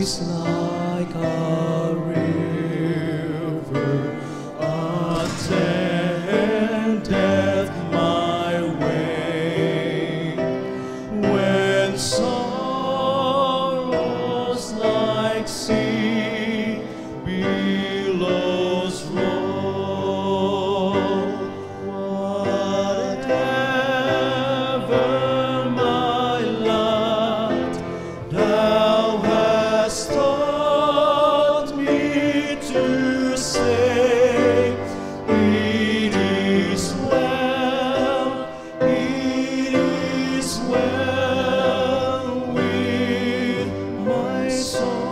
peace like a river attendeth my way. When sorrows like sea billows roll, whatever my lot, thou hast taught me to say, it is well with my soul.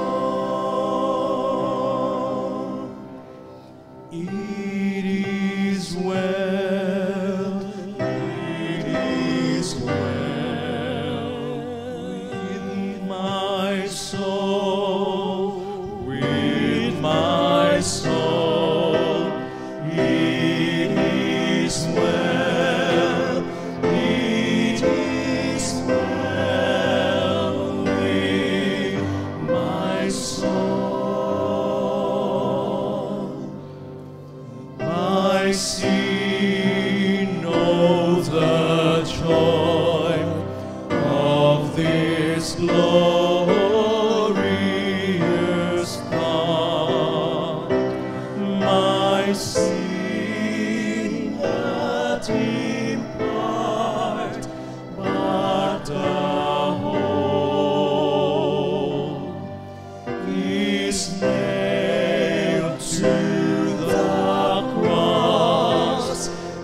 It is well with my soul, with my soul. It is well with my soul. I see no the joy of this glorious thought, my sin that impart, but the whole is nailed to the cross,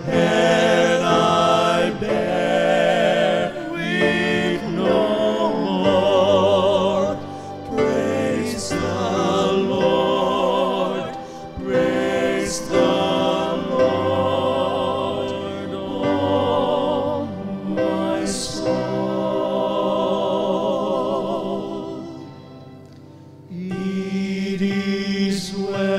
and I bear it no more. Praise the Lord, praise the Lord, oh my soul. It is well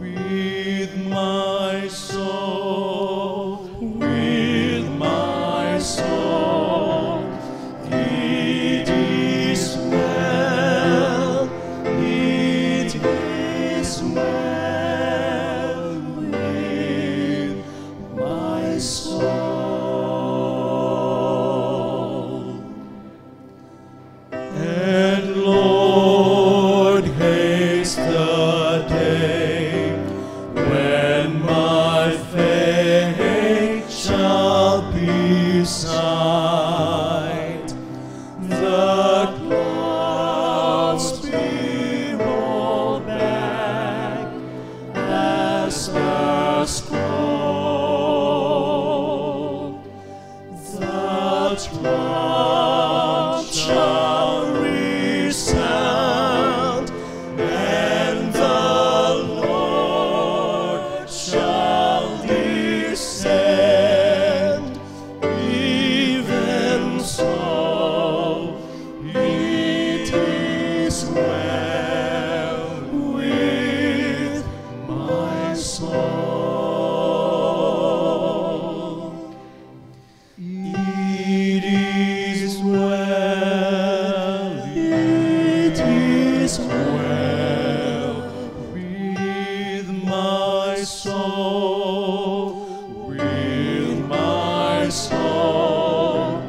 with my soul, with my soul. It is well with my soul. And Lord, haste the day when my faith shall be sight. The clouds be rolled back as a scroll. The trump shall resound, and the Lord shall descend. Even so, it is well with my soul. It is well with my soul, with my soul.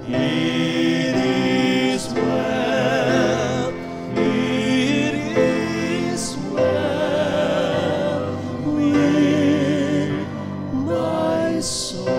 It is well with my soul.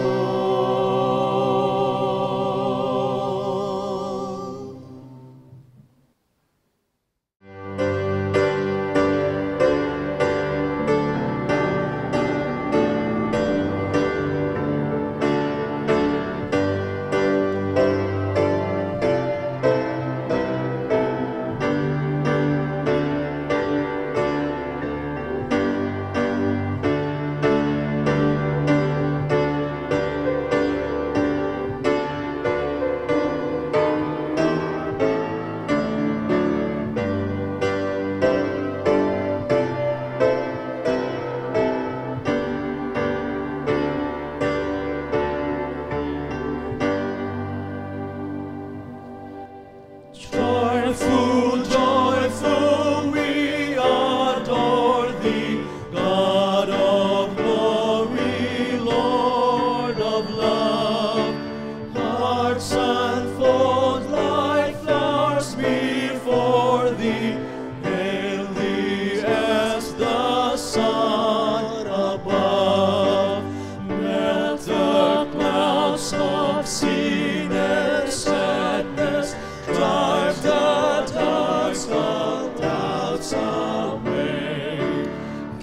sin and sadness, drive the dogs of doubts away.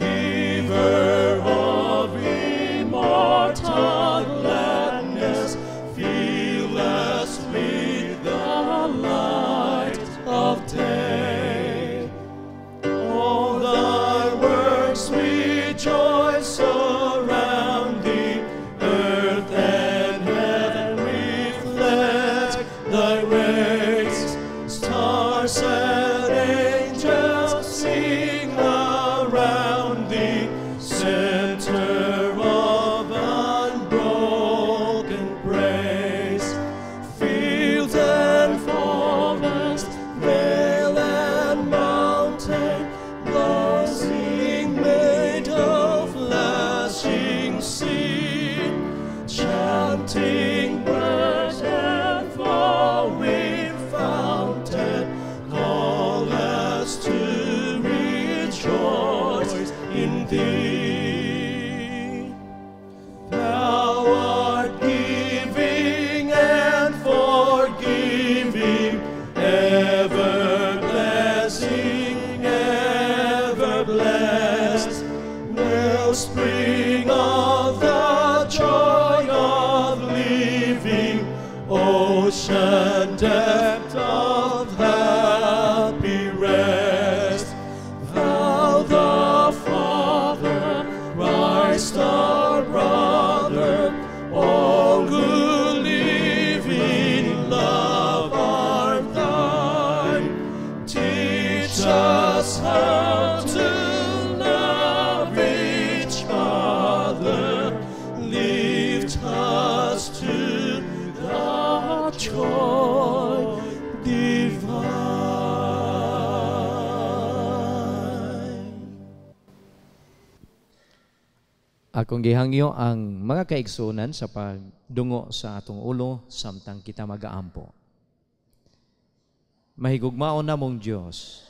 Giver of immortal gladness, fill us with the light of day. All thy works rejoice surrounding, earth and heaven reflect thy rays. Stars and angels sing around thee, center of unbroken praise. Field and forest, vale and mountain, blazing made of flashing sea, chanting birds and flowing fountain, call us to rejoice in thee. Thou art giving and forgiving, ever blessing, ever blessed, wellspring of the joy of living, ocean depth of happy rest. Thou the Father, Christ our brother, all who live in love are thine. Teach us how to love each other, lift us to the joy divine. Akong gihangyo ang mga kaigsunan sa pagdungo sa atong ulo samtang kita magaampo. Mahigugmaon na mong Diyos,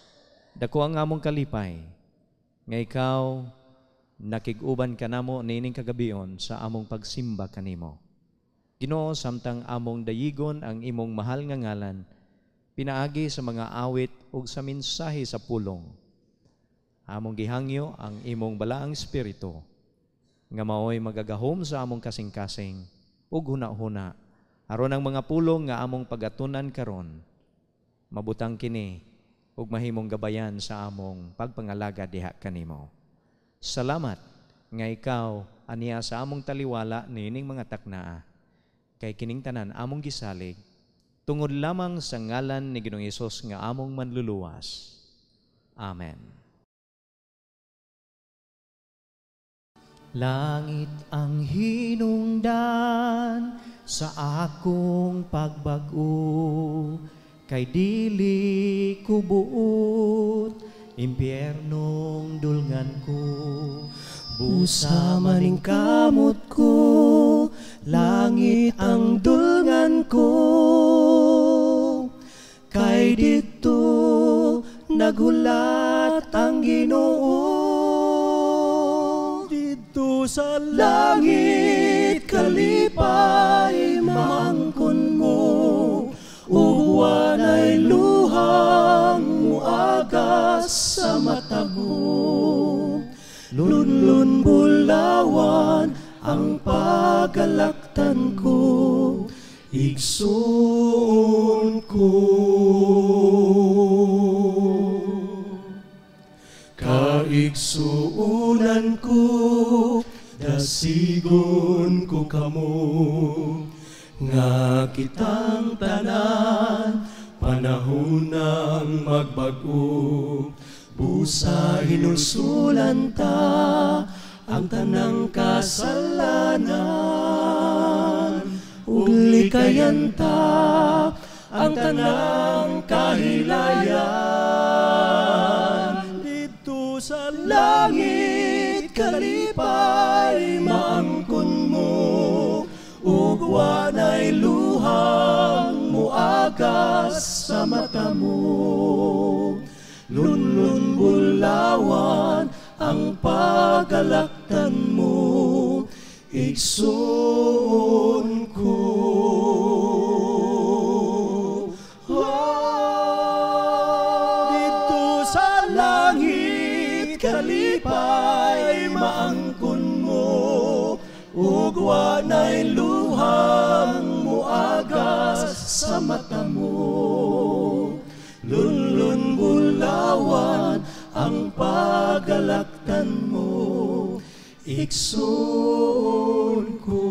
dako ang among kalipay, nga ikaw nakig-uban ka namo nining kagabion sa among pagsimba kanimo. Ginoo, samtang among dayigon ang imong mahal nga ngalan, pinaagi sa mga awit ug sa mensahe sa pulong. Among gihangyo ang imong balaang espiritu, nga maoy magagahom sa among kasing-kasing ug huna-huna aron ang mga pulong nga among pagatunan karon mabutang kini ug mahimong gabayan sa among pagpangalaga diha kanimo. Salamat nga ikaw aniya sa among taliwala nining mga taknaa, kay kining tanan among gisalig tungod lamang sa ngalan ni Ginoong Hesus nga among manluluwas. Amen. Langit ang hinungdan sa akong pagbago, kay dili ko buot, impyernong dulngan ko. Busa maning kamot ko, langit ang dulngan ko, kay dito nagulat ang Ginoo. Sa langit kalipay maangkon mo, ug walay luhang muagas sa mata mo. Lunlun bulawan ang pagalaktan ko, igsoon ko. Kaigsuunan ko, dasigon ko kamo, nga kitang tanan, panahon ng magbago. Busa hinulsulan ta, ang tanang kasalanan, ug likayan ta, ang tanang kahilayan. Dito sa langit kalipay maangkon mo, ug wanay luhang muagas sa mata mo. Lunlun bulawan ang pagalaktan mo, igsoon ko. kalipay maangkon mo, ug wanay luhang muagas sa mata mo. Lunlun bulawan ang pagalaktan mo, igsoon ko.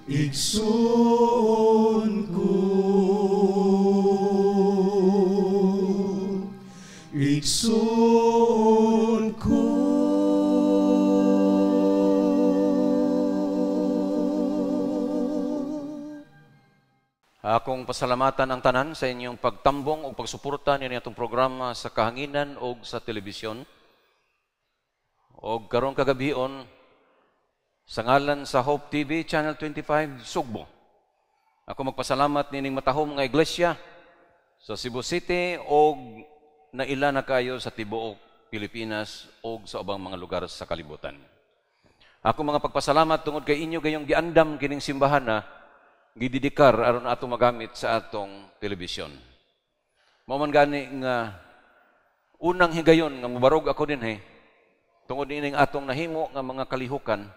Igsoon ko. Igsoon ko. Akong pasalamatan ang tanan sa inyong pagtambong o pagsuporta ninyo itong programa sa kahanginan o sa telebisyon. O karong kagabion, sa ngalan sa Hope TV, Channel 25, Sugbo. Ako magpasalamat nining matahom nga iglesia sa Cebu City o naila na kayo sa tibuok Pilipinas o sa ubang mga lugar sa kalibutan. Ako mga pagpasalamat tungod kay inyo gayong giandam kining simbahan na gididikar aron atong magamit sa atong telebisyon. Mao man gani nga unang higayon nga mubarog ako dinhi tungod ining atong nahimo nga mga kalihukan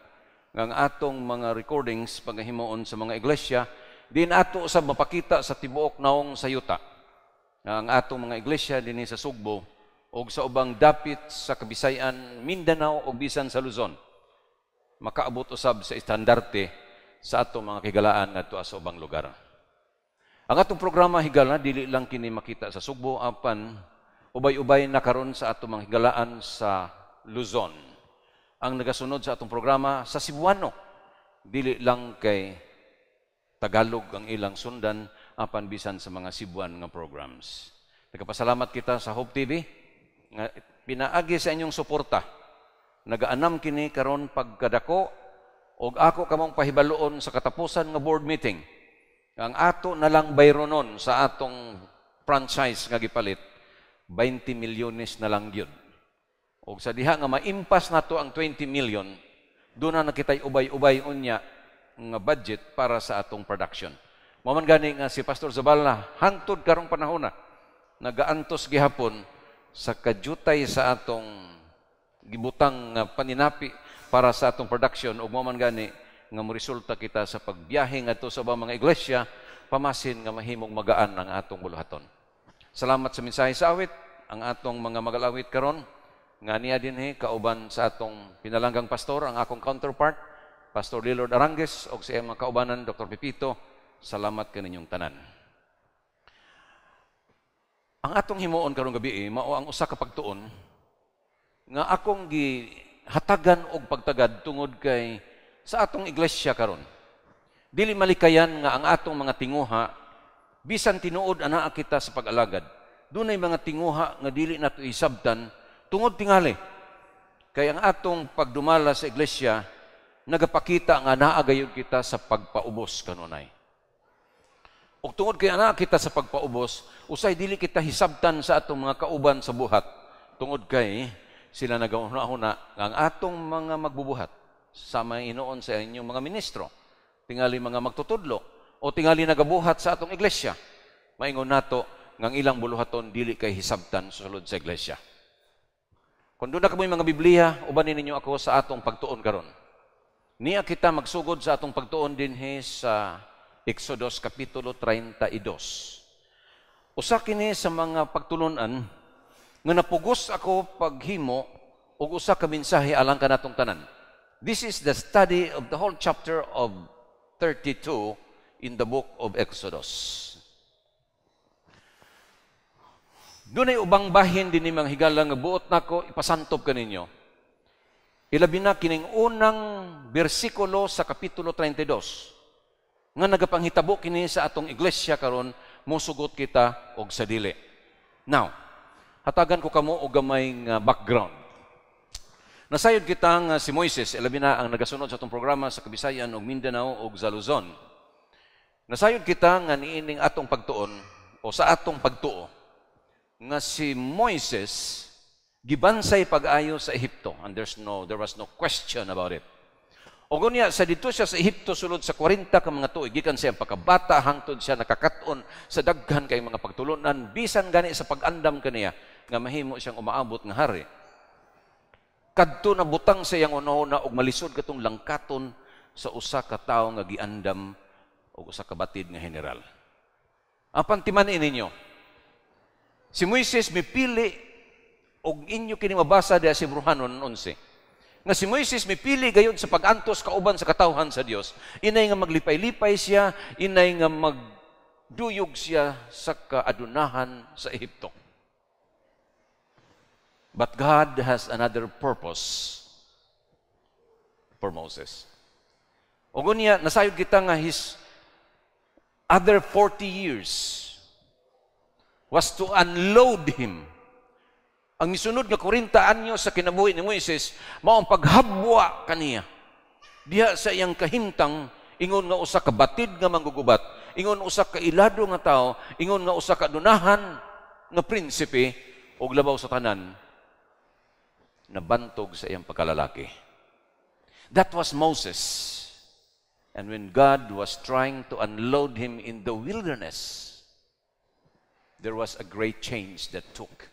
nga ang atong mga recordings paghimuon sa mga iglesia din ato sa mapakita sa tibuok naong sayuta. Ang atong mga iglesia dinhi sa Sugbo o sa ubang dapit sa Kabisayan, Mindanao o bisan sa Luzon makaabot usab sa estandarte sa atong mga higalaan ngadto sa ubang lugar. Ang atong programa higala dili lang kini makita sa Sugbo apan ubay-ubay na karon sa atong mga higalaan sa Luzon. Ang nagasunod sa atong programa sa Cebuano dili lang kay Tagalog ang ilang sundan apan bisan sa mga Cebuan nga programs. Nagapasalamat kita sa Hope TV nga pinaagi sa inyong suporta. Nagaanam kini karon pagkadako og ako kamong pahibaloon sa katapusan nga board meeting. Ang ato na lang bayronon sa atong franchise nga gipalit 20 milyones na lang gyud. Og sa diha nga maimpas nato ang 20 million, doon na nakitay ubay-ubay unya nga budget para sa atong production. Mao man gani nga si Pastor Zabala hangtod karong panahon na nagaantos gihapon sa kadyutay sa atong gibutang nga paninapi para sa atong production ug mao man gani nga moresulta kita sa pagbiyahe ngadto sa ubang mga iglesia pamasin nga mahimong magaan ang atong buluhaton. Salamat sa mensahe sa awit ang atong mga magalawit karon nga niya dinhi kauban sa atong pinalanggang pastor ang akong counterpart Pastor Lilord Arangues ug sa iyang mga kaubanan Dr. Pipito. Salamat kaninyong tanan. Ang atong himuon karong gabi mao ang usa ka pagtuon nga akong gihatagan og pagtagad tungod kay sa atong iglesia karon. Dili malikayan nga ang atong mga tinguha bisan tinuod anaa kita sa pag-alagad. Dunay mga tinguha nga dili nato isabtan tungod tingali. Kay ang atong pagdumala sa iglesia nagapakita nga naa gayud kita sa pagpaubos kanunay. Ug tungod kay anaa kita sa pagpaubos, usay dili kita hisabtan sa atong mga kauban sa buhat tungod kay sila nagauna-una nga ang atong mga magbubuhat sa mga inoon sa inyong mga ministro, tingali mga magtutudlo, o tingali nagabuhat sa atong iglesia. Maingon nato nga ang ilang buluhaton dili kay hisabtan sulod sa iglesia. Kung doon na kamoy mga Biblia, ubanin ninyo ako sa atong pagtuon karon. Niya kita magsugod sa atong pagtuon dinhi sa Exodus Kapitulo 32. Usa kini sa mga pagtulunan nga napugos ako paghimo og usa ka mensahe alang kanatong tanan. This is the study of the whole chapter of 32 in the book of Exodus. Dunay ubang bahin dinhi mga higala nga buot nako ipasantob kaninyo. Ilabi na kining unang bersikulo sa Kapitulo 32 nga nagapanghitabo kini sa atong iglesia karon mosugot kita og sa dili. Now, hatagan ko kamo og gamay nga background. Nasayod kita nga si Moises, ilabi na ang nagasunod sa atong programa sa Kabisayan ug Mindanao ug sa Luzon. Nasayod kita nga niining atong pagtuon o sa atong pagtuo nga si Moises gibansay pag-ayo sa Ehipto and there was no question about it. O gunya, sa dito siya sa Ehipto sulod sa 40 ka mga tuig, gikan siya pagkabata, hangtod siya nakakaton sa daghan kay mga pagtulunan, bisan gani sa pag-andam kaniya, nga mahimo siyang umaabot nga hari. Kadto na butang sa iyang una-una og malisod katong langkaton sa usa ka tawo nga giandam og usa ka batid nga general. Apan timan-in ninyo, si Moises mipili og inyo kini mabasa diha sa Hebrehanon 11. Nga si Moises mipili gayud sa pag-antos kauban sa katawhan sa Dios. Inay nga maglipay-lipay siya, inay nga magduyog siya sa kaadunahan sa Ehipto. But God has another purpose for Moses. O gunya, nasayod kita nga his other 40 years was to unload him. Ang misunod nga 40 anyo sa kinabuhi ni Moises, mao ang paghabwa kaniya. Diha sa iyang kahimtang, ingon nga usa ka batid nga manggugubat, ingon usa ka ilado nga tao, ingon nga usa ka adunahan nga prinsipe, og labaw sa tanan, nabantog sa iyang pagkalalaki. That was Moses. And when God was trying to unload him in the wilderness, there was a great change that took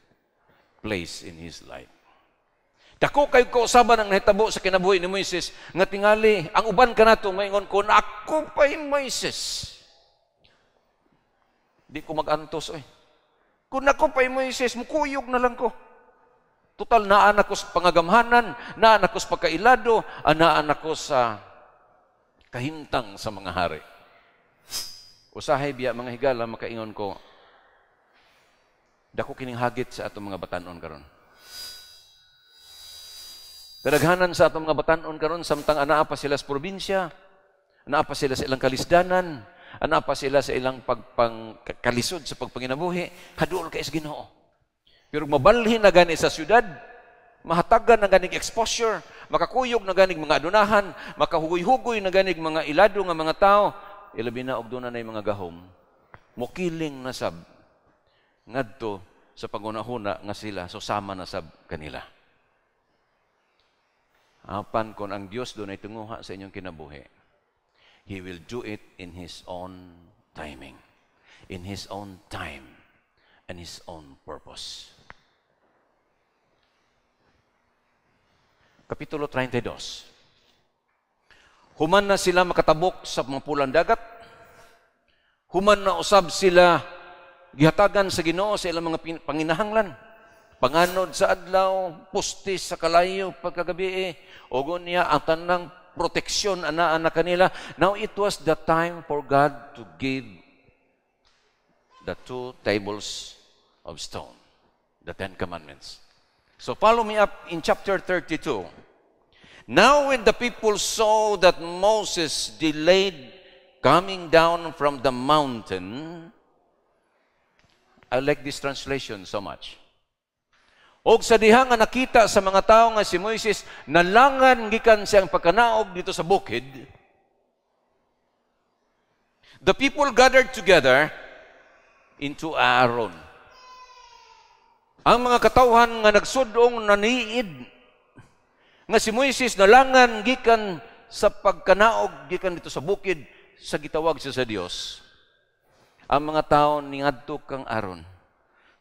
place in his life. Dako kay kausaban ang nahitabo sa kinabuhi ni Moises, nga tingali, ang uban kanato maingon ko, na ako pa'y Moises. Di ko mag-antos, oy. Kung ako pa'y Moises, mukuyog na lang ko. Total, naan ako sa pangagamhanan, naan ako sa pagkailado, naan ako sa kahintang sa mga hari. Usahay biya mga higala, makaingon ko, dako kining hagit sa atong mga batanon karon. Kadaghanan sa atong mga batanon karon, samtang anaa pa sila sa probinsya, anaa pa sila sa ilang kalisdanan, anaa pa sila sa ilang pagpangkalisod sa pagpanginabuhi, hadol kay sa Ginoo. Pero mabalhin na gani sa syudad, mahatagan na ganing exposure, makakuyog na ganing mga adunahan, makahugoy-hugoy na ganing mga ilado nga mga tao, ilabi na og doon na mga gahom, mokiling na sab, ngadto sa pagunahuna nga sila, so sama na sab kanila. Apan kon ang Dios doon ay tunguha sa inyong kinabuhi, He will do it in His own timing, in His own time, and His own purpose. Kapitulo 32. Human na sila makatabok sa mga pulang dagat. Human na usab sila gihatagan sa Ginoo sa ilang mga panginahanglan. Panganod sa adlaw, pustis sa kalayo pagkagabi, ogon niya ang tanang proteksyon ana kanila. Now it was the time for God to give the 2 tables of stone, the 10 commandments. So follow me up in chapter 32. Now when the people saw that Moses delayed coming down from the mountain, I like this translation so much. Og sa diha nga nakita sa mga tao nga si Moises nalangan gikan siyang pagkanaog dito sa bukid, the people gathered together into Aaron. Ang mga katawhan nga nagsudong naniid nga si Moises nalangan gikan sa pagkanaog gikan dito sa bukid, sa gitawag siya sa Dios. Ang mga tao niadto kang Aaron,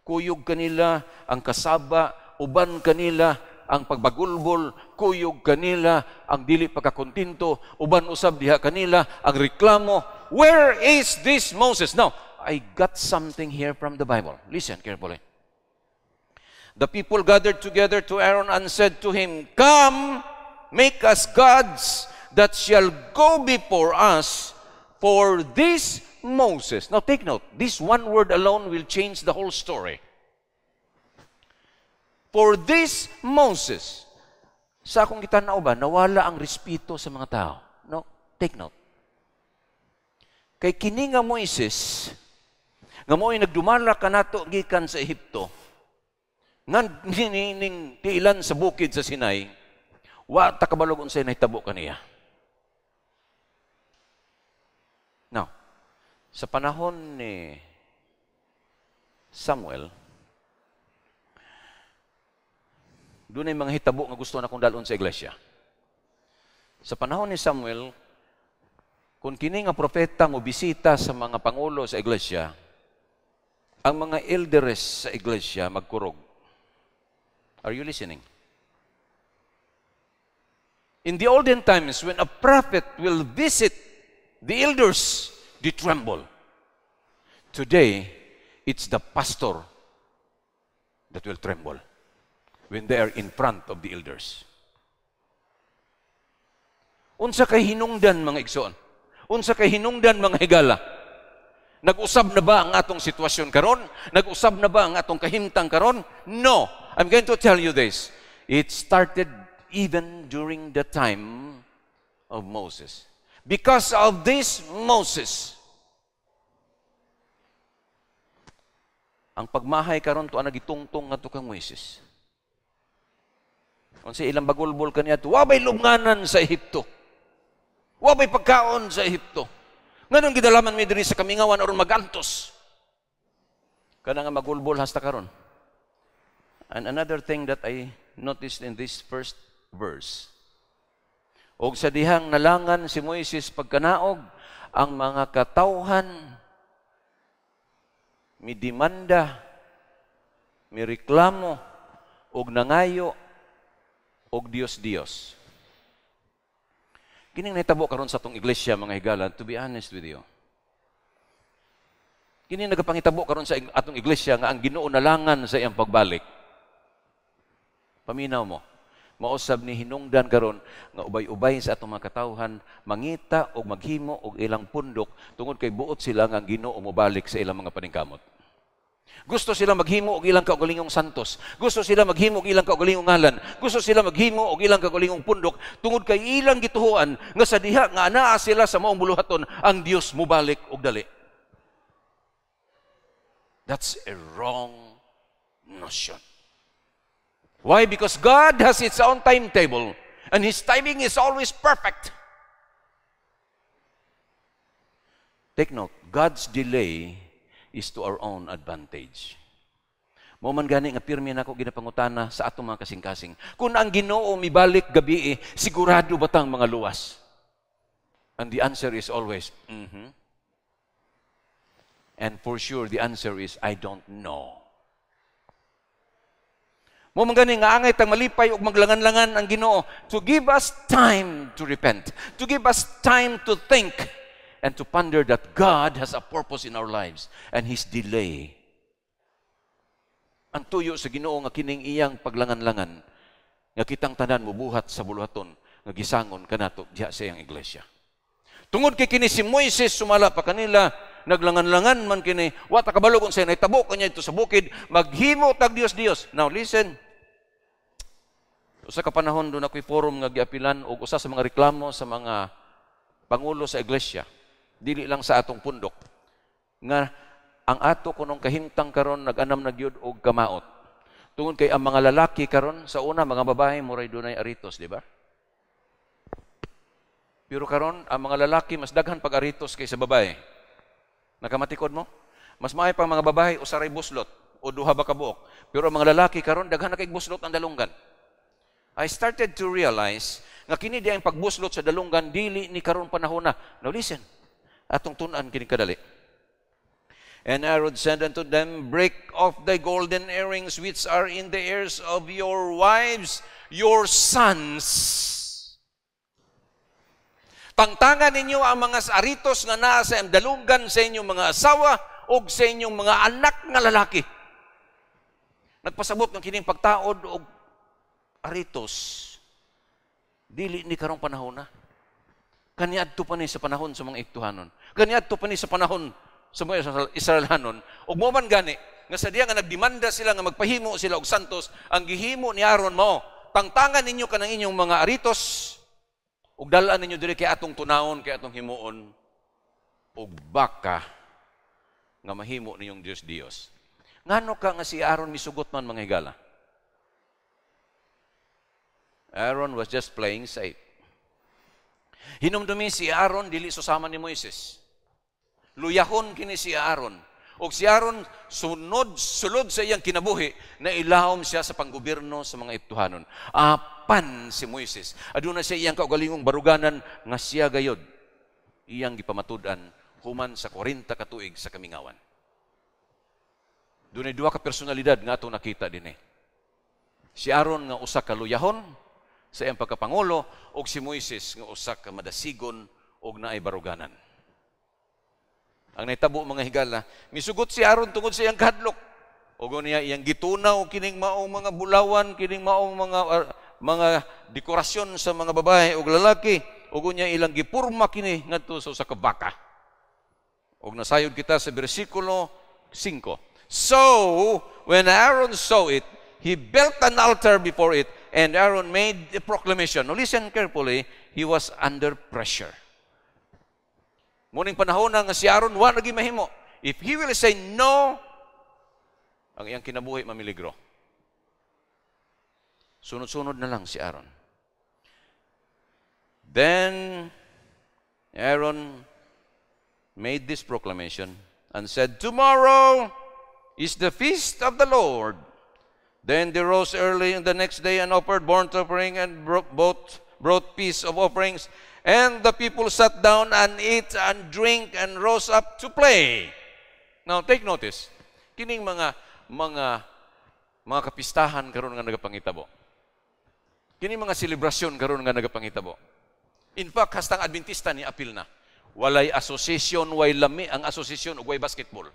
kuyog kanila ang kasaba, uban kanila ang pagbagulbol, kuyog kanila ang dili pagkakontinto, uban usab diha kanila ang reklamo. Where is this Moses? Now, I got something here from the Bible. Listen carefully. The people gathered together to Aaron and said to him, "Come, make us gods that shall go before us, for this Moses." Now take note, this one word alone will change the whole story. For this Moses. Sa akong gitanaw ba, nawala ang respeto sa mga tao. No? Take note. Kay kini nga Moises, nga mo'y nagdumala ka nato gikan sa Ehipto, nga nining tiilan sa bukid sa Sinai, wa ta kabalog unsay nahitabo kaniya. Now, sa panahon ni Samuel, doon ay mga hitabo nga gusto na kong dalon sa iglesia. Sa panahon ni Samuel, kung kini nga propeta mo bisita sa mga pangulo sa iglesia, ang mga elders sa iglesia magkurog. Are you listening? In the olden times, when a prophet will visit the elders, they tremble. Today, it's the pastor that will tremble when they are in front of the elders. Unsa kay hinungdan mga igsoon? Unsa kay hinungdan mga higala? Nag-usab na ba ang atong sitwasyon karon? Nag-usab na ba ang atong kahimtang karon? No. I'm going to tell you this. It started even during the time of Moses. Because of this Moses, ang pagmahay karon to ang nagitungtong ngadto kang Moises. Unsa ilang bagulbol kaniya to, wabay lubnganan sa Ehipto. Wabay pagkaon sa Ehipto. Nganong gidalaman mi diri sa kamingawan aron magantos. Kana nga magulbol hasta karon. And another thing that I noticed in this first verse, og sa dihang nalangan si Moises pagkanaog, ang mga katawhan mi demanda, mi reklamo, og nangayo, og Dios. Kining nahitabo karon sa atong iglesia mga higala, to be honest with you. Kining nagapangitabo karon sa atong iglesia nga ang Ginoo nalangan sa iyang pagbalik. Paminaw mo. Mausab ni hinungdan karon nga ubay-ubay sa atong mga katawhan mangita og maghimo og ilang pundok tungod kay buot sila nga ang Ginoo mobalik sa ilang mga paningkamot. Gusto sila maghimo og ilang kaugalingong santos. Gusto sila maghimo og ilang kaugalingong ngalan. Gusto sila maghimo og ilang kaugalingong pundok tungod kay ilang gituhuan nga sa diha nga anaa sila sa maong buluhaton ang Dios mobalik og dali. That's a wrong notion. Why? Because God has its own timetable and His timing is always perfect. Take note, God's delay is to our own advantage. Mo man gani nga pirmi nako ginapangutana sa atong mga kasing-kasing. Kung ang Ginoo mibalik gabi, sigurado ba tang mga luwas? And the answer is always, And for sure, the answer is, I don't know. Mo man gani nga angay tang malipay ug maglangan-langan ang Ginoo to give us time to repent, to give us time to think, and to ponder that God has a purpose in our lives and His delay. Ang tuyo sa Ginoo nga kining iyang paglangan-langan nga kitang tanan mubuhat sa buluhaton nga gisangon kanato diha sa iyang iglesia. Tungod kay kini si Moises sumala pa kanila, naglangan-langan man kini, wa ta kabalo kung say nahitabo kanya ito sa bukid, maghimo tag Dios. Now listen. Usa ka panahon doon ako'y forum nga giapilan og usa sa mga reklamo sa mga pangulo sa iglesia. Dili lang sa atong pundok. Nga ang ato kunong kahimtang karon nag-anam na gyud og kamaot. Tungod kay ang mga lalaki karon sa una mga babae moray dunay aritos, di ba? Pero karon ang mga lalaki mas daghan pag aritos kaysa babae. Nakamatikod mo? Mas maay pa mga babae usaray buslot o duha ba ka buok. Pero ang mga lalaki karon daghan na kay buslot ang dalunggan. I started to realize nga kini di ang pagbuslot sa dalunggan dili ni karon panahon na. Now listen. Atong tun-an kini kadali. And Aaron said unto them, break off the golden earrings which are in the ears of your wives, your sons. Tangtangan ninyo ang mga aritos nga naa sa dalunggan sa inyong mga asawa o sa inyong mga anak nga lalaki. Nagpasabot ng kining pagtaod o aritos, dili ni karong panahon na. Kaniadto pa ni sa panahon sa mga Iktuhanon. Kaniadto pa ni sa panahon sa mga Israelanon. Ug mo man gani, nga sa diya nga nagdemanda sila nga magpahimo sila og santos, ang gihimo ni Aaron mo, tangtangan ninyo kanang inyong mga aritos, ug dalaan ninyo diri kay atong tunawon, kay atong himuon, ug baka nga mahimo ninyong Dios. Ngano ka nga si Aaron misugot man mga higala? Aaron was just playing safe. Hinumdumi si Aaron, dili susama ni Moises. Luyahon kini si Aaron. O si Aaron, sulod sa iyang kinabuhi, na ilahom siya sa panggobyerno sa mga Iktuhanon. mapan si Moises. Aduna siya iyang kaugalingong baruganan nga siya gayod. Iyang gipamatud-an human sa 40 ka tuig sa kamingawan. Dunay duha ka personalidad nga ato nakita dinhi. Si Aaron nga usa ka luyahon sa iyang pagkapangulo ug si Moises nga usa ka madasigon ug naay baruganan. Ang nahitabo mga higala, misugot si Aaron tungod sa iyang kahadlok. Ug niya iyang gitunaw kining maong mga bulawan, kining maong mga dekorasyon sa mga babae ug lalaki, ug niya ilang gipurma kini ngadto sa usa ka baka. Ug nasayod kita sa bersikulo 5. So, when Aaron saw it, he built an altar before it, and Aaron made a proclamation. Now listen carefully, he was under pressure. Muning panahon na nga si Aaron, wa lagi mahimo. If he will say no, ang iyang kinabuhi mamiligro. Sunod-sunod na lang si Aaron. Then, Aaron made this proclamation and said, "Tomorrow is the feast of the Lord." Then they rose early in the next day and offered burnt offering and brought peace of offerings. And the people sat down and ate and drink and rose up to play. Now, take notice. Kining mga kapistahan karon nga nagapangitabo. Kining mga selebrasyon karon nga nagapangitabo. In fact, hastang Adventista ni apil na. Walay association, way lami ang association ug way basketball.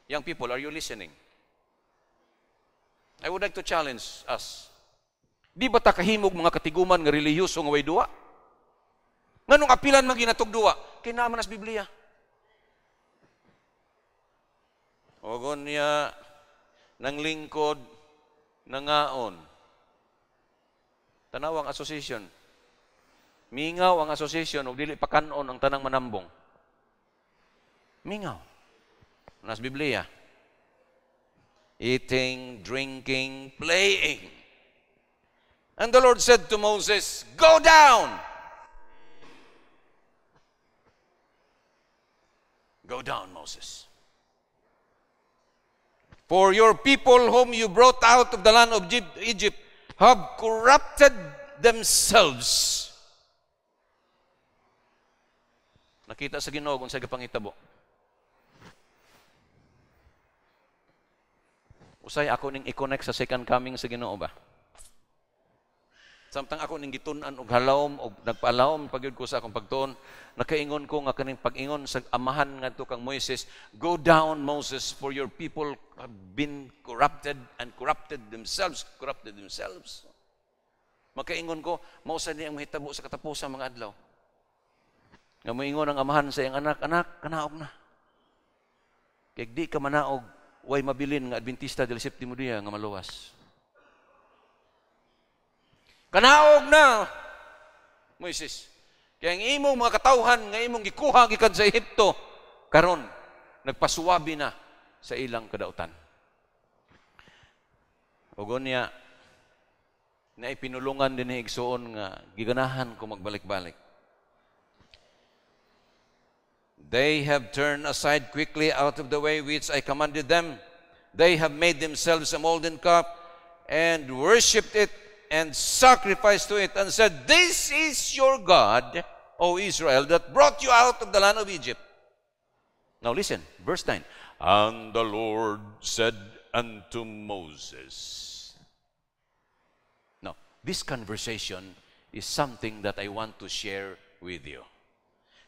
Young people, are you listening? I would like to challenge us. Di ba ta kahimog mga katiguman nga relihiyoso nga way duwa? Nganong apilan man ginatog duwa? Kay naman as Biblia. Ogon niya nang lingkod nangaon. Tanaw ang association. Mingaw ang association ug dili pakanon ang tanang manambong. Mingaw. Nas Biblia. Eating, drinking, playing. And the Lord said to Moses, "Go down. Go down, Moses. For your people whom you brought out of the land of Egypt have corrupted themselves." Nakita sa Ginoo kung sa gapangitabo. Usay ako ning i-connect sa second coming sa Ginoo ba? Samtang ako ning gitun-an og halawom og nagpaalawom pagyud ko sa akong pagtuon, nakaingon ko nga kaning pag-ingon sa amahan ngadto kang Moises, "Go down, Moses, for your people have been corrupted and corrupted themselves." Makaingon ko, mao sa niyang mahitabo sa katapusan mga adlaw. Nga moingon ang amahan sa iyang anak, "Anak, kanaog na. Kay di ka manaog, way mabilin nga Adventista del Séptimo Día nga maluwas." Kanaog na, Moises. Kaya ang imong mga katawhan nga imong gikuha gikan sa Ehipto, karon nagpasuwabi na sa ilang kadautan. Ugon niya, na ipinulungan din ni igsuon nga giganahan ko magbalik-balik. They have turned aside quickly out of the way which I commanded them. They have made themselves a molten calf and worshipped it and sacrificed to it and said, "This is your God, O Israel, that brought you out of the land of Egypt." Now listen, verse 9. "And the Lord said unto Moses." Now, this conversation is something that I want to share with you.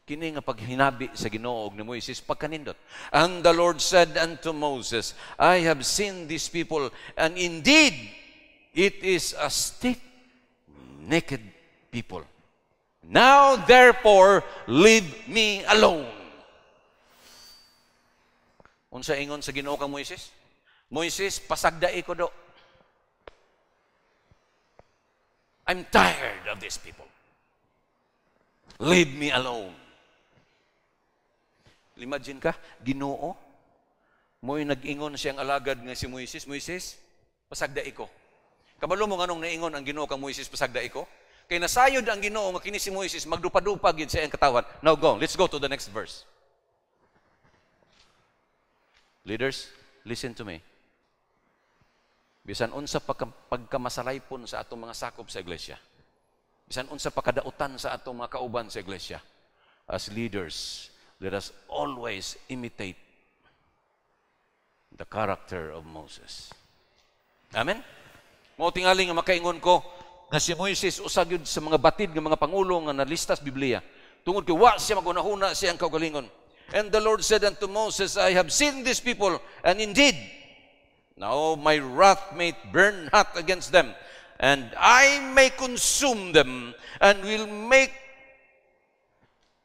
Kini nga paghinabi sa Ginoo ni Moises pagkanindot. "And the Lord said unto Moses, I have seen these people, and indeed it is a stiff, naked people. Now therefore leave me alone." Unsa ingon sa Ginoo kang Moises? "Moises, pasagdai ko do. I'm tired of these people. Leave me alone." Imagine ka, Ginoo, mo'y nag-ingon siyang alagad nga si Moises, "Moises, pasagdai ko." Kabalo mo nganong naingon ang Ginoo kang Moises, "Pasagdai ko"? Kay nasayod ang Ginoo nga kini si Moises magdupa-dupa gid sa iyang katawan. Now go, let's go to the next verse. Leaders, listen to me. Bisan unsa pagkamasalaypon sa atong mga sakop sa iglesia. Bisan unsa pakadautan sa atong mga kauban sa iglesia. As leaders, let us always imitate the character of Moses. Amen? Mao tingali nga makaingon ko nga si Moises usa gyud sa mga batid nga mga pangulo nga nalistas Biblia. Tungod kay wa siya magunahuna siyang kaugalingon. And the Lord said unto Moses, I have seen these people, and indeed, now my wrath may burn hot against them, and I may consume them, and will make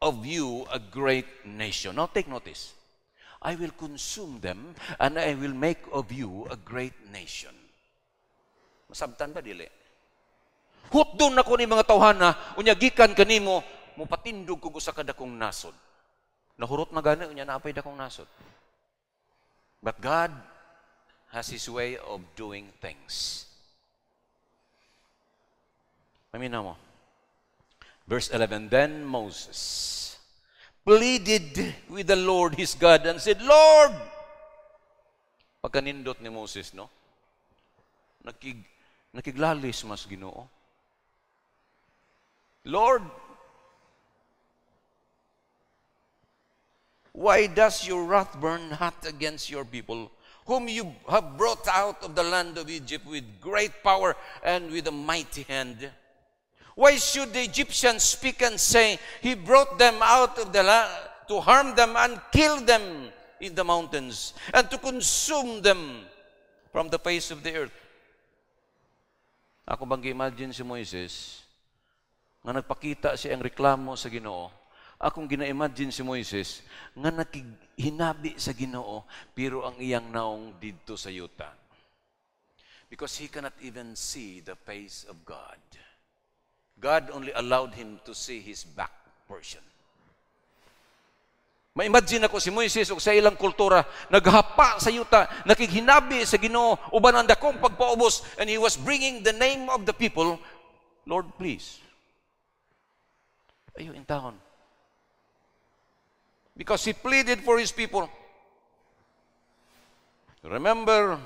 of you a great nation. Now take notice. I will consume them, and I will make of you a great nation. Masabtan ba dili? Hutdon ako ni mga tawhana, unya gikan kanimo, mupatindog kung usa ka dakong nasod. Nahurot na gani, unya naapay dakong nasod. But God has His way of doing things. Mamina mo. Verse 11, Then Moses pleaded with the Lord his God and said, Lord! Pagkanindot ni Moses, no? Nakiglalis mas Ginoo. Lord, why does your wrath burn hot against your people, whom you have brought out of the land of Egypt with great power and with a mighty hand? Why should the Egyptians speak and say, He brought them out of the land to harm them and kill them in the mountains, and to consume them from the face of the earth? Ako bang imagine si Moises, nga nagpakita siya ang reklamo sa Ginoo, akong gina-imagine si Moises nga nakihinabi sa Ginoo pero ang iyang naong didto sa yuta. Because he cannot even see the face of God. God only allowed him to see his back portion. Ma-imagine ako si Moises o sa ilang kultura, naghapa sa yuta, nakighinabi sa Ginoo, uban ang dakong pagpaubos, and he was bringing the name of the people, Lord, please. Ayo in taon. Because he pleaded for his people. Remember,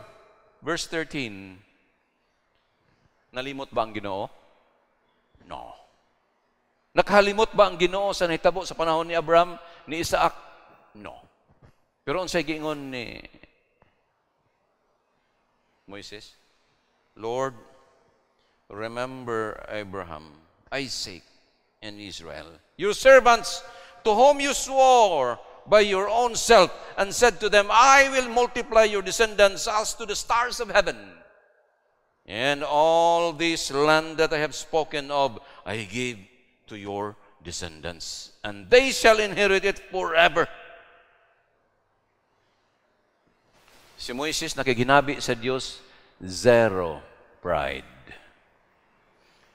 verse 13, nalimot ba ang Ginoo? No. Nakahalimot ba ang Ginoo sa nahitabo sa panahon ni Abraham, ni Isaac? No. Pero unsay giingon ni Moises? Lord, remember Abraham, Isaac, and Israel, your servants, to whom you swore by your own self, and said to them, I will multiply your descendants as to the stars of heaven. And all this land that I have spoken of, I give to your descendants, and they shall inherit it forever. Si Moises nakiginabi sa Diyos, zero pride.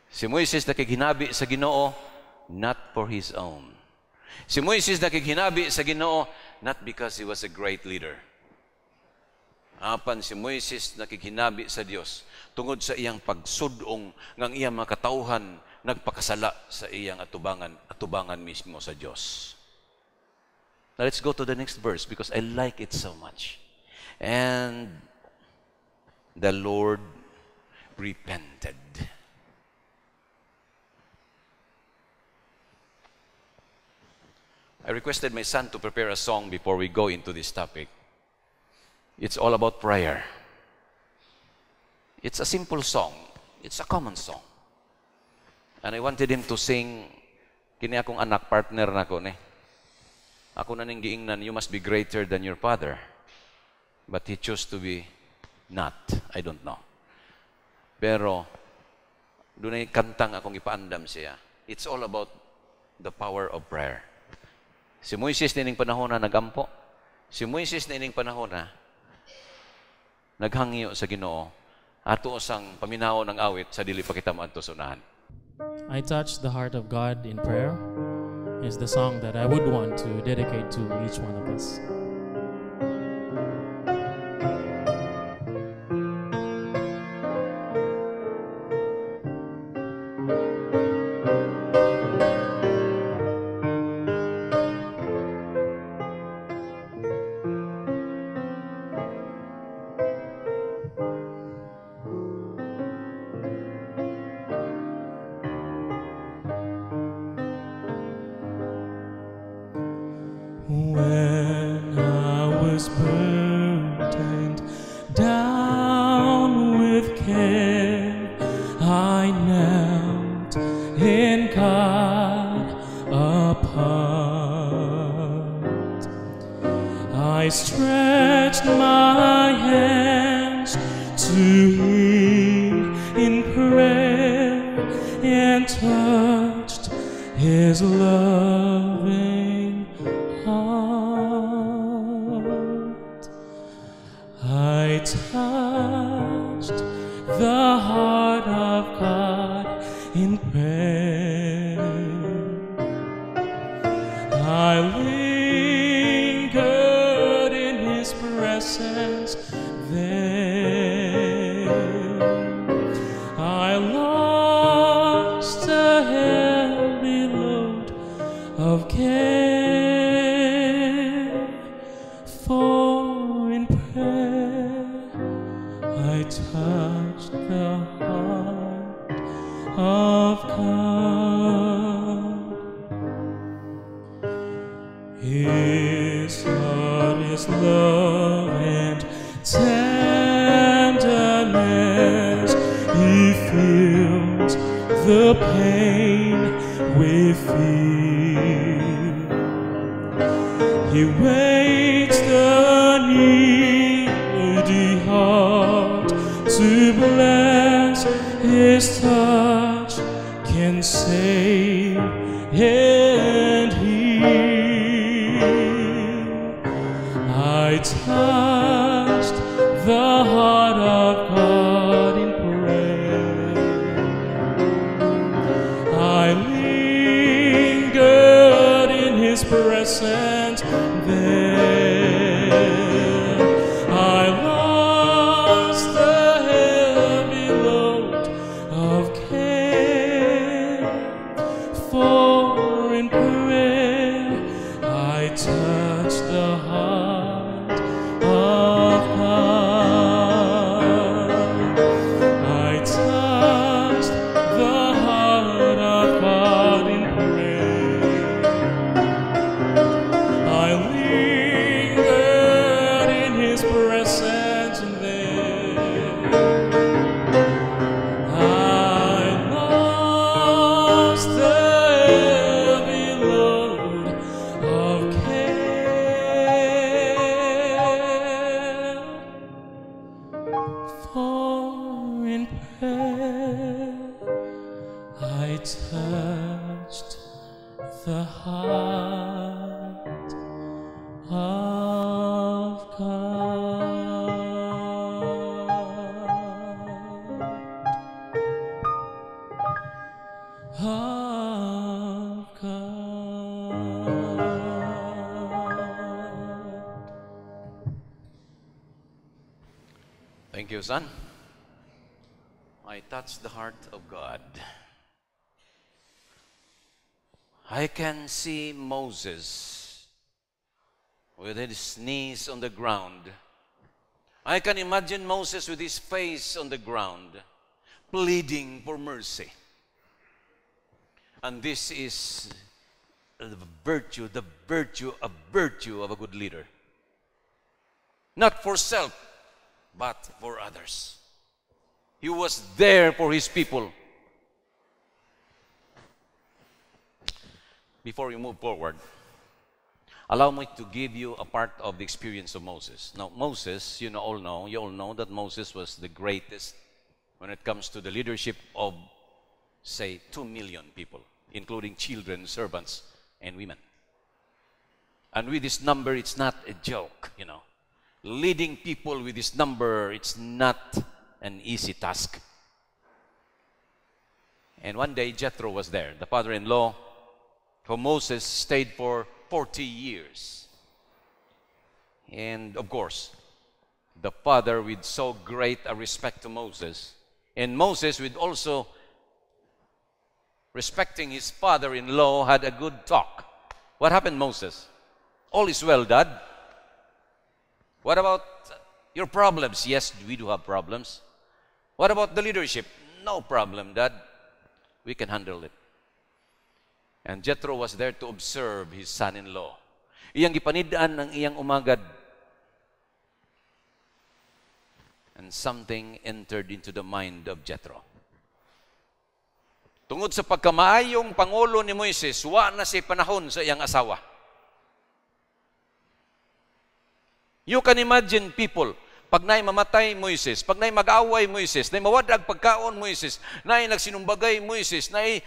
Si Moises nakiginabi sa Ginoo, not for his own. Si Moises nakiginabi sa Ginoo, not because he was a great leader. Apan si Moises nakiginabi sa Dios tungod sa iyang pagsudong ngang iyang mga katawhan nagpakasala sa iyang atubangan mismo sa Dios. Now let's go to the next verse because I like it so much. And the Lord repented. I requested my son to prepare a song before we go into this topic. It's all about prayer. It's a simple song. It's a common song. And I wanted him to sing, kini akong anak, partner na ko, ne? Ako na ning giingnan, you must be greater than your father. But he chose to be not. I don't know. Pero, dunay kantang akong ipaandam siya. It's all about the power of prayer. Si Moises nining panahon na nagampo. Si Moises nining panahon na naghangyo sa Ginoo. Ato sang paminaw ng awit sa dili pa kita maadto sunahan. I touch the heart of God in prayer is the song that I would want to dedicate to each one of us. was burdened down with care, I knelt in God apart. I stretched my hands to Him in prayer and touched His loving heart. I touched the heart of God in prayer. I lingered in His presence there. I lost a heavy load of care, for in prayer I touched the heart of God. His heart is love and tenderness. He feels the pain we feel. He waits the needy heart to bless. His touch can save and heal. I touched the heart of God in prayer. I lingered in His presence there. I lost the heavy load of care, for in prayer I touched the heart of God. I touched the heart of God in prayer. I lingered in His presence there. I lost the heavy load of care, for in prayer I touched the heart of God. Thank you, son. I touched the heart of God. I can see Moses with his knees on the ground. I can imagine Moses with his face on the ground, pleading for mercy. And this is the virtue of a good leader. Not for self, but for others. He was there for his people. Before we move forward, allow me to give you a part of the experience of Moses. Now, Moses, you all know that Moses was the greatest when it comes to the leadership of, say, 2 million people, including children, servants, and women. And with this number, it's not a joke, Leading people with this number, it's not an easy task. And one day, Jethro was there, the father-in-law who Moses stayed for 40 years. And of course, the father with so great a respect to Moses, and Moses with also respecting his father-in-law, had a good talk. What happened, Moses? All is well, Dad. What about your problems? Yes, we do have problems. What about the leadership? No problem, Dad. We can handle it. And Jethro was there to observe his son-in-law. Iyang gipanidaan ng iyang umagad And something entered into the mind of Jethro. Tungod sa pagkamaayong pangulo ni Moises, wa na si panahon sa iyang asawa. You can imagine people, pag na'y mamatay Moises, pag na'y mag-away Moises, na'y mawadag pagkaon Moises, na'y nagsinumbagay Moises, na'y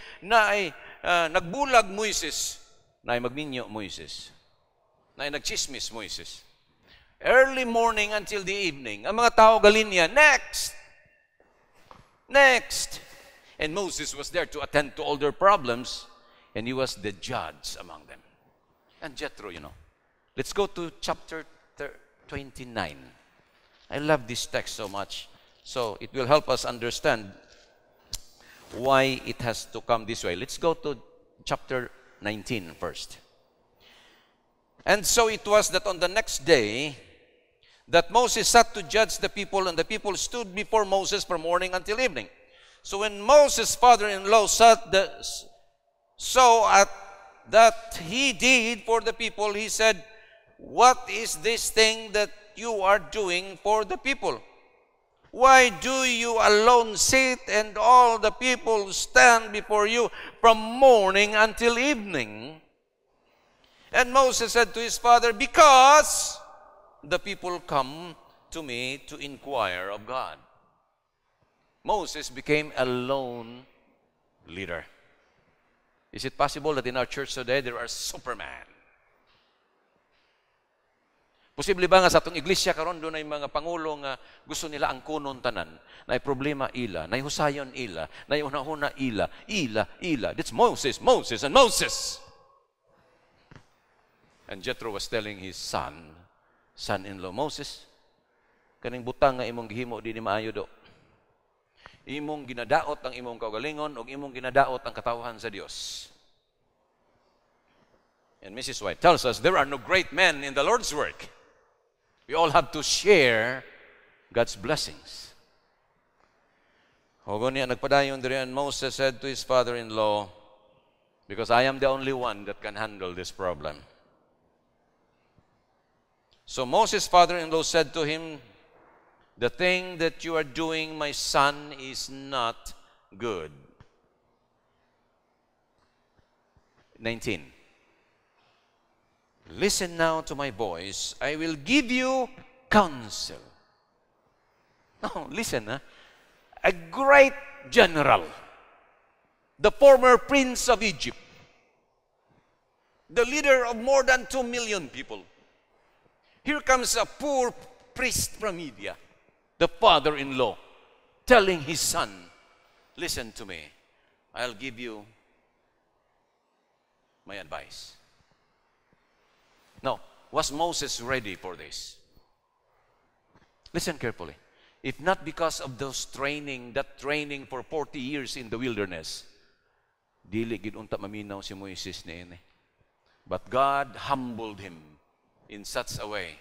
nagbulag Moises, na'y magninyo Moises, na'y nagchismis Moises. Early morning until the evening, ang mga tao galin niya, next! Next! And Moses was there to attend to all their problems, and he was the judge among them. And Jethro, you know. Let's go to chapter 29. I love this text so much. So it will help us understand why it has to come this way. Let's go to chapter 19 first. And so it was that on the next day, that Moses sat to judge the people, and the people stood before Moses from morning until evening. So when Moses' father-in-law saw at that he did for the people, he said, "What is this thing that you are doing for the people? Why do you alone sit and all the people stand before you from morning until evening?" And Moses said to his father, "Because the people come to me to inquire of God." Moses became a lone leader. Is it possible that in our church today there are superman? Posible ba nga sa atong iglesia karon doon ay mga pangulo nga gusto nila ang kunon tanan, na problema ila, na husayon ila, na una-una ila. That's Moses, and Moses. And Jethro was telling his son-in-law, "Moses, kaning butang nga imong gihimo di ni maayo do. Imong ginadaot ang imong kaugalingon o imong ginadaot ang katawhan sa Dios." And Mrs. White tells us there are no great men in the Lord's work. We all have to share God's blessings. Huwag niya nagpadayon diri, and Moses said to his father-in-law, "Because I am the only one that can handle this problem." So Moses' father-in-law said to him, "The thing that you are doing, my son, is not good." 19. "Listen now to my voice. I will give you counsel." Now, listen, a great general, the former prince of Egypt, the leader of more than 2 million people. Here comes a poor priest from India, the father-in-law, telling his son, "Listen to me. I'll give you my advice." Now, was Moses ready for this? Listen carefully. If not because of that training for 40 years in the wilderness, dili gid unta maminaw si Moises niini. But God humbled him in such a way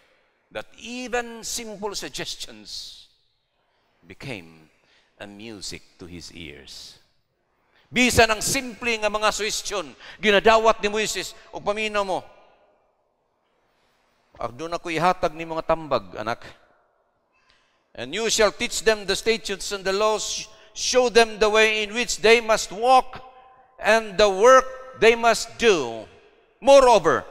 that even simple suggestions became a music to his ears. Bisan ang simple nga mga suhestyon, ginadawat ni Moises, o paminaw mo, "Agdo na ko ihatag ni mga tambag, anak. And you shall teach them the statutes and the laws, show them the way in which they must walk, and the work they must do. Moreover,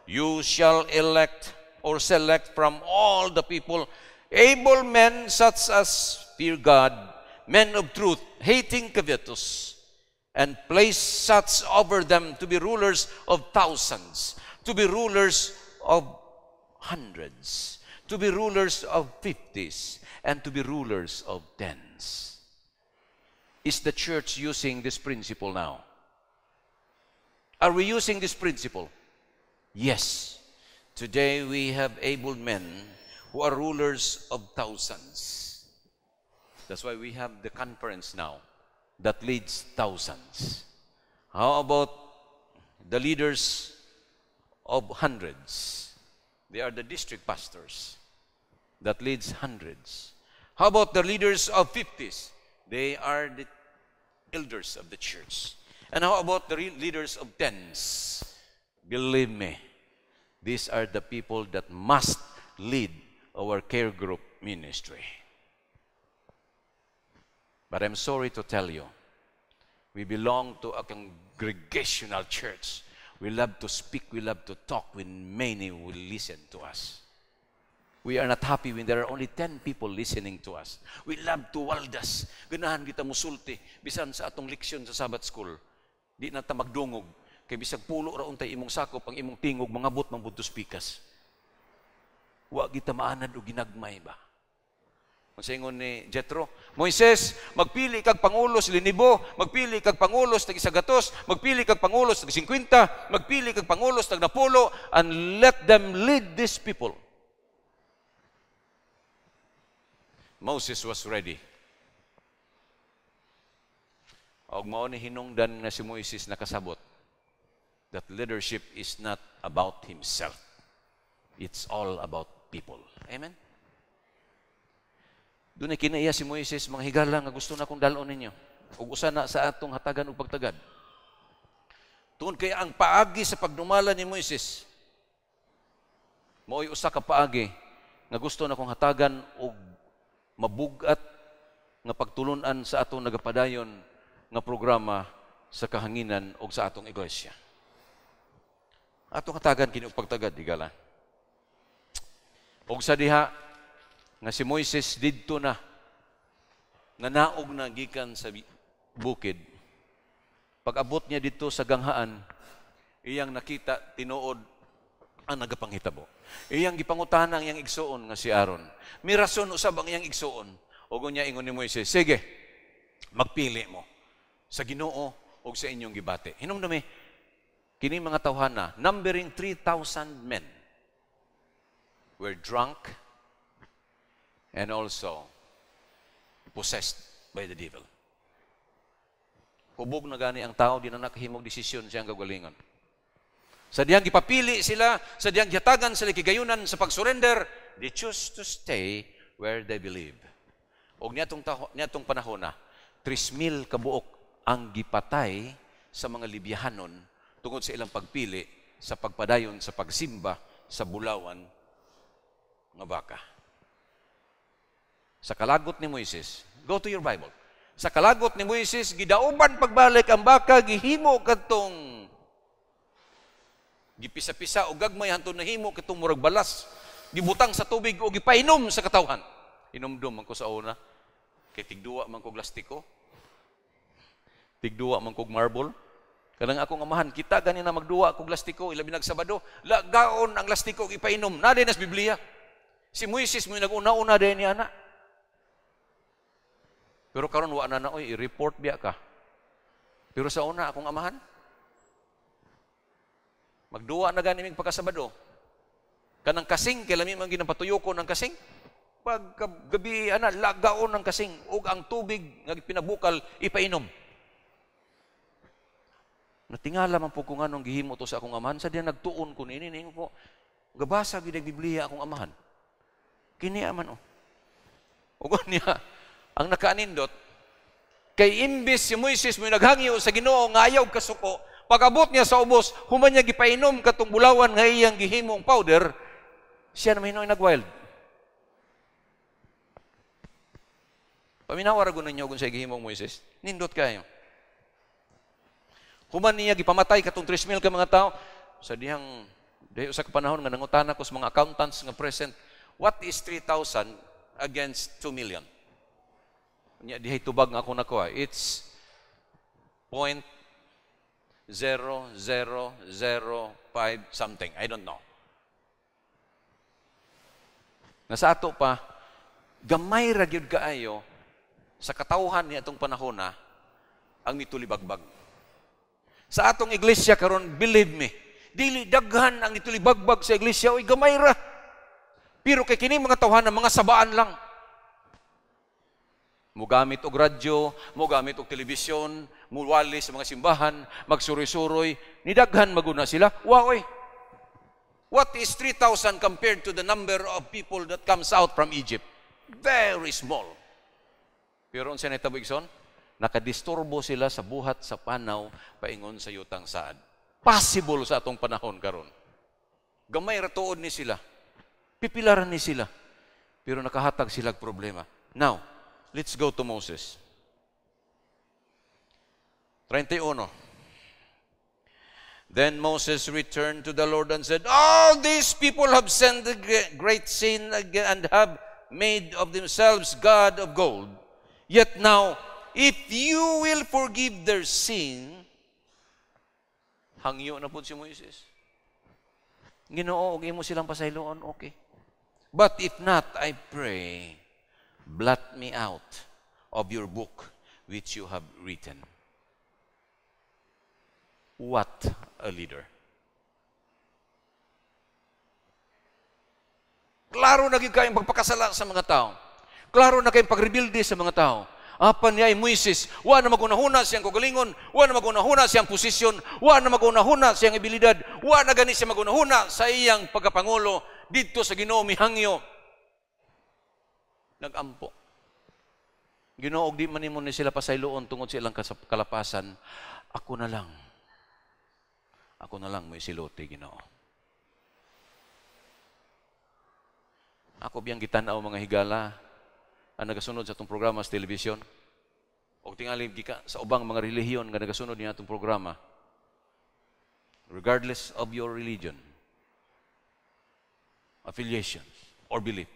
you shall elect or select from all the people able men such as fear God, men of truth, hating covetous, and place such over them to be rulers of thousands, to be rulers of hundreds, to be rulers of 50s, and to be rulers of 10s." Is the church using this principle now? Are we using this principle? Yes. Today we have able men who are rulers of thousands. That's why we have the conference now that leads thousands. How about the leaders of hundreds? They are the district pastors that leads hundreds. How about the leaders of 50s? They are the elders of the church. And how about the leaders of 10s? Believe me, these are the people that must lead our care group ministry. But I'm sorry to tell you, we belong to a congregational church. We love to speak, we love to talk when many will listen to us. We are not happy when there are only 10 people listening to us. We love to waldas. Ganahan kita musulti. Bisan sa atong leksyon sa Sabbath School, di na ta magdungog. Kay bisag pulo ra untay imong sakop, ang imong tingog, mangabot mang budtos pikas. Wa kita maanad o ginagmay ba? Kung sa ingon ni Jethro, Moises, magpili kag pangulo sa linibo, magpili kag pangulo sa tag-100, magpili kag pangulo sa tag-50, magpili kag pangulo sa tag-10, and let them lead these people. Moses was ready. Og mao ni hinungdan na si Moises nakasabot that leadership is not about himself. It's all about people. Amen? Doon ay kinaiya si Moises, mga higala nga gusto na kong dalon ninyo. Ug usa na sa atong hatagan ug pagtagad. Tungod kay ang paagi sa pagdumala ni Moises, mao'y usa ka paagi nga gusto na kong hatagan og mabugat nga pagtulunan sa atong nagapadayon nga programa sa kahanginan o sa atong iglesia. Atong hatagan kini og pagtagad, higala. Og sa diha, nga si Moises didto na, nanaog na gikan sa bukid. Pag-abot niya dito sa ganghaan, iyang nakita, tinuod, ang nagapanghitabo. Iyang gipangutanang iyang igsuon nga si Aaron. May rason usab ang iyang igsuon. O niya ingon ni Moises, sige, magpili mo sa Ginoo o sa inyong gibati. Hinumdumi, kini mga tawhana, numbering 3,000 men, were drunk and also possessed by the devil. Hubog na gani ang tao, di na nakahimog desisyon siyang gagalingon. Sa diyang gipapili sila, sa diyang gihatagan sila kigayunan sa pag-surrender, they choose to stay where they believe. Og niatong panahon na, 3,000 kabuok ang gipatay sa mga Libyahanon tungod sa ilang pagpili sa pagpadayon sa pagsimba sa bulawan nga baka. Sa kalagot ni Moises, go to your Bible. Sa kalagot ni Moises, gidauban pagbalik ang baka, gihimo katong gipisa-pisa o gagmay hantud nahimo katong murag balas, gibutang sa tubig o gipainom sa katawhan. Inumdum man ko sa una, kay tigduwa man kog lastiko, tigduwa man kog marble. Kanang akong amahan, kita gani na magduwa kog lastiko, ilabi nagsabado, lagaon ang lastiko ipainom. Naday nas Biblia. Si Moises mo nag-una-una din ni ana. Pero karon wa na oy, i-report biya ka. Pero sa una akong amahan, magduwa na gani mig pagkasabado. Kanang kasing kay lami man ginapatuyoko ng kasing. Paggabi ana lagaon ng kasing ug ang tubig nga pinabukal ipainom. Natingala man po kung anong gihimo to sa akong amahan, sa diya nagtuon ko nini ko. Gabasa gid ang Biblia akong amahan. Kini aman o. Ug niya ang nakaanindot, kay imbis si Moises mo naghangyo sa Ginoo nga ayaw kasuko, pag-abot niya sa ubos, human niya gipainom katong bulawan nga iyang gihimong powder, siya naman hinoy nag-wild. Paminawar ko ninyo kung siya gihimong Moises, nindot kayo. Human niya gipamatay katong 3,000 ka mga tao, sa dihang, sa kapanahon nga nangutan ako sa mga accountants nga present, what is 3,000 against 2 million? Nya dihay tubag nga ako nakuha. It's 0.0005 something. I don't know. Nasa ato pa, gamay ra gyud kaayo sa katawhan ni atong panahon na ang nitulibagbag. Sa atong iglesia karon, believe me, dili daghan ang nitulibagbag sa iglesia, oy gamay ra. Pero kay kini mga tawhan mga sabaan lang. Mugamit og radyo, mugamit og telebisyon, muwali sa mga simbahan, magsuroy-suroy, nidaghan maguna sila. Wow, oy. What is 3,000 compared to the number of people that comes out from Egypt? Very small. Pero unsa na tabig son? Nakadisturbo sila sa buhat sa panaw paingon sa yutang saad. Possible sa atong panahon karon. Gamay ra tuod ni sila. Pipilaran ni sila. Pero nakahatag sila problema. Now, let's go to Moses. 31. Then Moses returned to the Lord and said, all these people have sinned a great sin and have made of themselves God of gold. Yet now, if you will forgive their sin, hangyo na po si Moises. Ginoo, imo silang pasayloon, okay. But if not, I pray, blot me out of your book which you have written. What a leader. Klaro na kayong pagpakasala sa mga tao. Klaro na kayong pagrebilde sa mga tao. Apan niya ay Moises, wa na magunahuna siyang kagalingon, wa na magunahuna siyang posisyon, wa na magunahuna siyang abilidad, wa na gani siya magunahuna sa iyang pagkapangulo dito sa Ginoo mihangyo. Nagampo. Ginoo, di man nimo ni sila pasayloon tungod sa ilang kalapasan. Ako na lang mo isilote, Ginoo. Ako biyang gitanaw mga higala ang nagasunod sa itong programa sa telebisyon o tingali sa ubang mga relihiyon nga nagasunod niya itong programa, regardless of your religion, affiliation, or belief.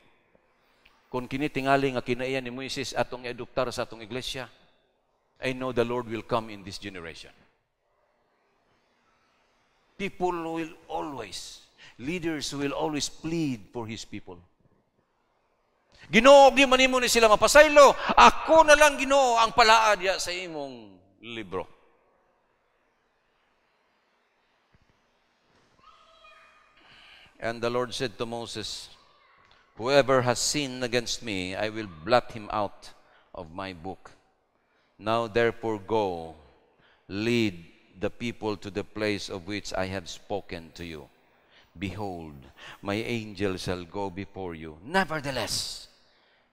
Kung kini tingali nga kinaiyan ni Moises atong i-adoptar sa atong iglesia, I know the Lord will come in this generation. Leaders will always plead for His people. Ginoo, di man imo ni sila mapasaylo. Ako na lang, Ginoo, ang palaad ya sa imong libro. And the Lord said to Moses, whoever has sinned against me, I will blot him out of my book. Now therefore go, lead the people to the place of which I have spoken to you. Behold, my angel shall go before you. Nevertheless,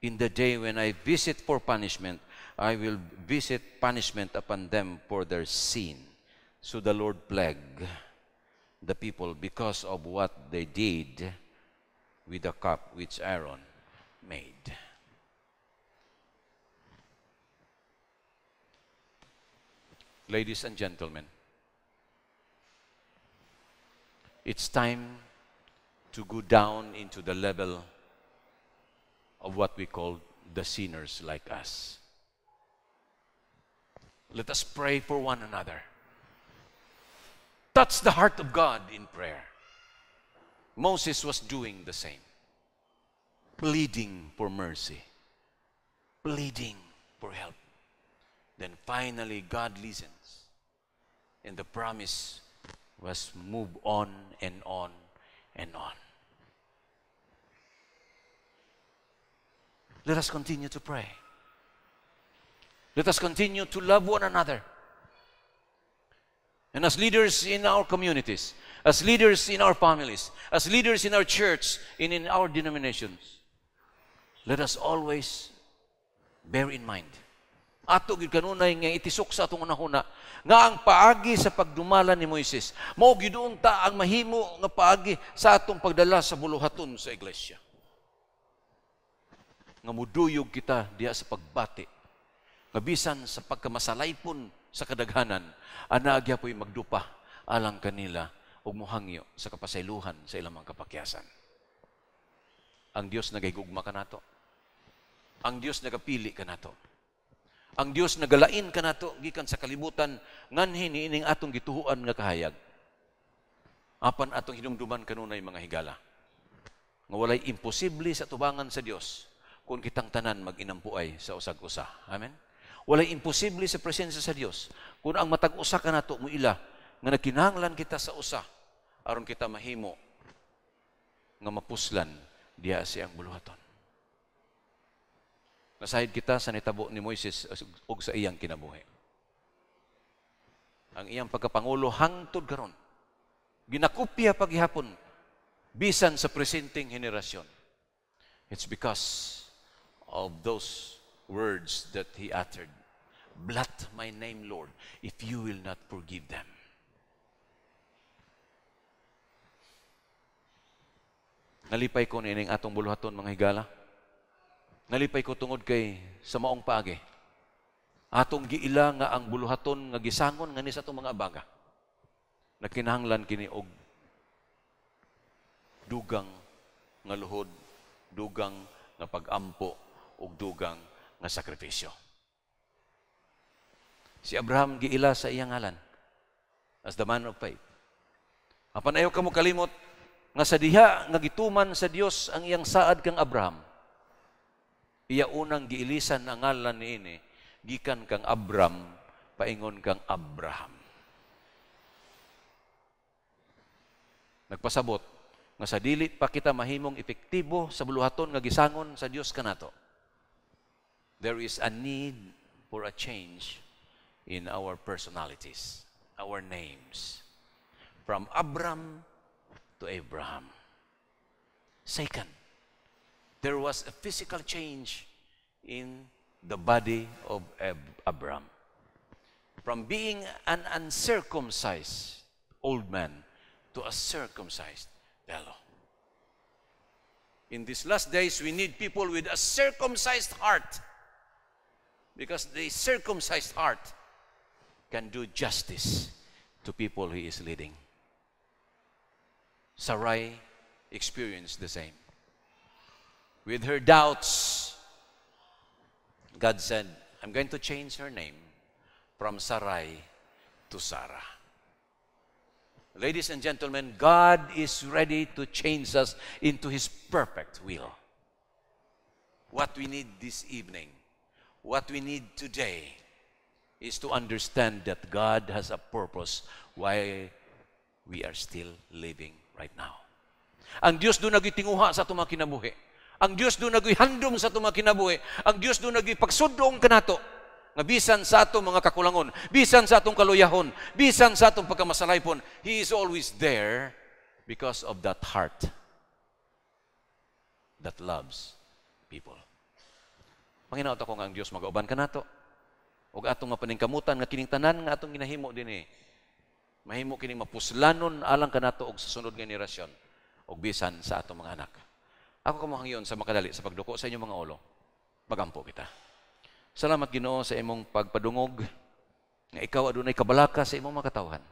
in the day when I visit for punishment, I will visit punishment upon them for their sin. So the Lord plagued the people because of what they did with the cup which Aaron made. Ladies and gentlemen, it's time to go down into the level of what we call the sinners like us. Let us pray for one another. Touch the heart of God in prayer. Moses was doing the same. Pleading for mercy. Pleading for help. Then finally God listens. And the promise was move on and on and on. Let us continue to pray. Let us continue to love one another. And as leaders in our communities, as leaders in our families, as leaders in our church and in our denominations, let us always bear in mind, ato gid kanunay nga itisok sa atong unahuna, nga ang paagi sa pagdumala ni Moises, mao gidoon ta ang mahimo nga paagi sa atong pagdala sa buluhaton sa iglesia. Nga muduyog kita diha sa pagbati, nga bisan sa pagkamasalaypon sa kadaghanan, anaagya po'y magdupa alang kanila ug mohangyo sa kapasaylohan sa ilang mga kapakyasan. Ang Dios nagahigugma kanato. Ang Dios nagapili kanato. Ang Dios nagalain kanato gikan sa kalibutan nganhi niining atong gituhuan nga kahayag. Apan atong hinumduman kanunay mga higala. Nga walay imposible sa tubangan sa Dios kung kitang tanan mag-inampuay sa usag-usa. Amen. Walay imposible sa presensya sa Dios kung ang matag usa kanato mo ila nga nagkinahanglan kita sa usa aron kita mahimo nga mapuslan diha siyang buluhaton. Nasahid kita sa nitabo ni Moises ug sa iyang kinabuhi. Ang iyang pagkapangulo hangtod karon ginakopya paghihapon bisan sa presenteng henerasyon. It's because of those words that he uttered. Blot my name, Lord, if you will not forgive them. Nalipay ko nining atong buluhaton mga higala. Nalipay ko tungod kay sa maong paagi. Atong giila nga ang buluhaton nga gisangon nga ni sa itong mga abaga. Nakinahanglan kini og dugang nga luhod, dugang nga pag-ampo, ug dugang nga sakripisyo. Si Abraham giila sa iyang ngalan as the man of faith. Apan ayaw ka mo kalimot nga sa diha nga gituman sa Dios ang iyang saad kang Abraham. Iya unang giilisan ang ngalan niini gikan kang Abram paingon kang Abraham. Nagpasabot nga sa dili pa kita mahimong epektibo sa buluhaton nga gisangon sa Dios kanato. There is a need for a change in our personalities, our names, from Abram to Abraham. Second, there was a physical change in the body of Abram. From being an uncircumcised old man to a circumcised fellow. In these last days, we need people with a circumcised heart, because the circumcised heart can do justice to people he is leading. Sarai experienced the same. With her doubts, God said, I'm going to change her name from Sarai to Sarah. Ladies and gentlemen, God is ready to change us into His perfect will. What we need this evening, what we need today, is to understand that God has a purpose why we are still living right now. Ang Diyos doon nagitinguha sa itong mga kinabuhi. Ang Diyos doon nagihandom sa itong mga kinabuhi. Ang Diyos doon nagipagsudong kanato. Nga bisan sa itong mga kakulangon, bisan sa itong kaluyahon, bisan sa itong pagkamasalaypon, He is always there because of that heart that loves people. Panginaot ako nga ang Diyos mag-auban kanato. O atong mapaningkamutan nga kining tanan nga atong ginahimo din mahimo kining mapuslanon alang kanato og sa sunod nga henerasyon og bisan sa atong mga anak. Ako kamahangyon sa makadali sa pagduko sa inyong mga ulo. Magampo kita. Salamat Ginoo sa imong pagpadungog nga ikaw adunay kabalaka sa imong mga katawhan.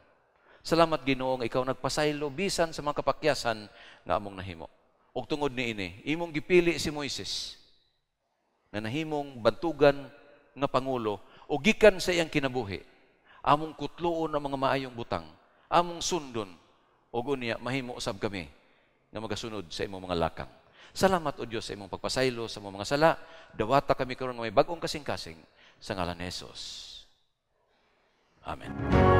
Salamat Ginoo nga ikaw nagpasaylo bisan sa mga kapakyasan nga among nahimo. Ug tungod niini, imong gipili si Moises na nahimong bantugan nga pangulo o gikan sa iyang kinabuhi, among kutloon ang mga maayong butang, among sundon, o gunya, mahimo usab kami na magasunod sa imong mga lakang. Salamat o Diyos sa imong pagpasaylo sa mga sala, dawata kami karon nga may bag-ong kasing-kasing sa ngalan ni Jesus. Amen.